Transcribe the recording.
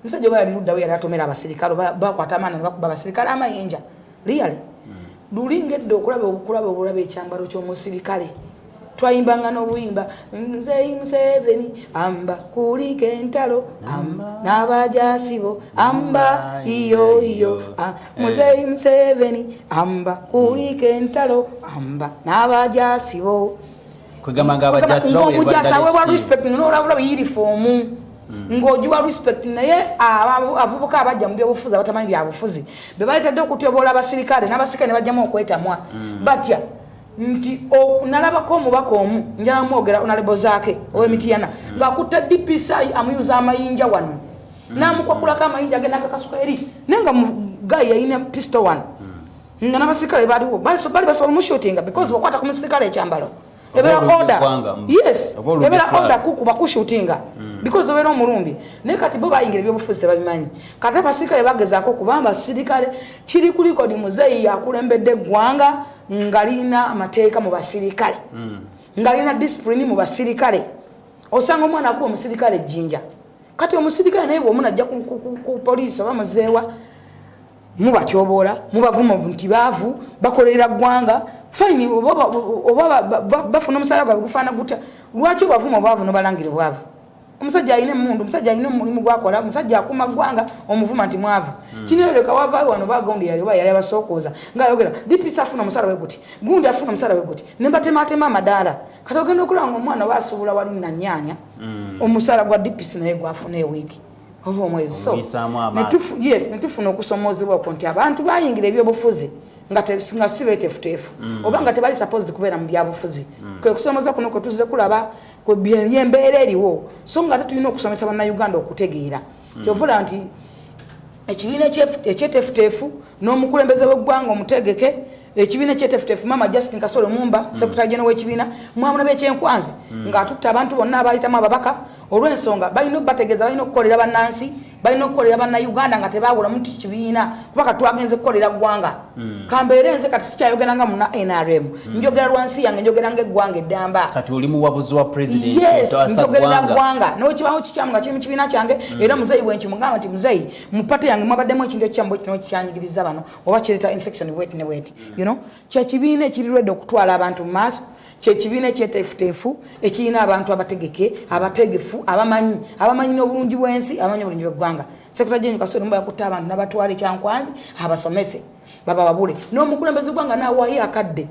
musajja bali ludda we yaratomera abasirikale bakwata amana bakuba abasirikale amayinja really lulingedde okulaba obulabe ekyambalo ky'omusirikale twayimbanga n'oluyimba Muzeeyi Museveni amba kulika entalo amba n'abajasibo amba iyo Muzeeyi Museveni amba kulika entalo amba n'abajasibo kwegamanga abajasibo wa respect n'olabula uniform ng'ogiwa respect naye abavubuka abajja mu byobufuzi abatamanyi byabufuzi be baleetedde okutyobola abasirikale n'abasirikale ne bajjamu okwetamwa batya nti nalabako omubaka omu njala mwogera onalebo zaake ow'Emityana ng'akutta DPSI amuyuza amayinja wano n'amukwakulako amayinja agenda akakasuka eri naye nga mugayi yalina pistol wano nga n'abasirikale baliwo bali basobola omushutinga because bakwata ku musirikale ekyambalo ebera order yes ebera order kukuba kushutinga because obera omulumbi naye kati bo bayingira ebyobufuzi tebabimanyi kati abasirikale bagezaako kubamba abasirikale kiri ku likodi Muzeeyi yakulembedde eggwanga ngalina amateeka mu basirikale ngalina discipline mu basirikale osanga omwana akuwa omusirikale ejjinja kati omusirikale naye bw'omunajja ku poliisi oba muzeewa mubatyobola mubavuma nti baavu bakolerera ggwanga fine oba bafuna omusaala gwabwe gufaana gutya lwaki obavuma obwavu nobalangira obwavu omusajja alina emundu omusajja alina omulimu gwakola omusajja akuma ggwanga omuvuma nti mwavu kinereka wavaayo wano bagondi yali abasokooza ngaayogera DPS afuna omusaala we guti gundi afuna omusaala we guti ne batematema amadaala kati ogenda okulaba ngaomwana waasuubula wali nanyaanya omusaala gwa DPS naye gwafuna ewiiki oba omwezi so netufuna okusomoozebwa okwo nti abantu bayingira ebyobufuzi nga si beetefuteefu oba nga tebali supposed kubeera mu byabufuzi kwe kusomooza kuno kwe tuzze kulaba embeera eriwo so nga tetulina okusomesa bannayuganda okutegeera kyovula nti ekibiina ekyetefuteefu n'omukulembeze w'eggwanga omutegeke ekibiina ekyetefuteefu Mama Justin Kasolo Mumba Secretary General w'ekibiina mwamuna b'ekyenkwanzi ng'atutta abantu bonna abayitamu ababaka olw'ensonga balina bategeeza balina okukolera bannansi balina okukolera bannayuganda nga tebaawula mu kibiina kubanga twagenze kukolera ggwanga kambeere nze kati sikyayogera nga muna NRM njogera lwansi yange njogera ng'eggwanga eddamba kati oli muwabuzi wa president njogerera ggwanga n'ekibaawo kikyamu nga kiri mu kibiina kyange era Muzeeyi bwenkimugamba nti Muzeeyi mu pate yange mwabaddemu ekintu ekikyamu bwekino ekikyanyigiriza bano oba kireeta infection wet ne wet kyekibiina ekiri lwedde okutwala abantu mu maaso kyekibiina ekyeteefuteefu ekirina abantu abategeke abategefu abamanyi n'obulungi bw'ensi abamanyi obulungi bw'eggwanga Secretary General Kasolo Mumba yakutta abantu n'abatwala ekyankwanzi abasomese baba wabule n'omukulembeze gwanga n'awaayo akadde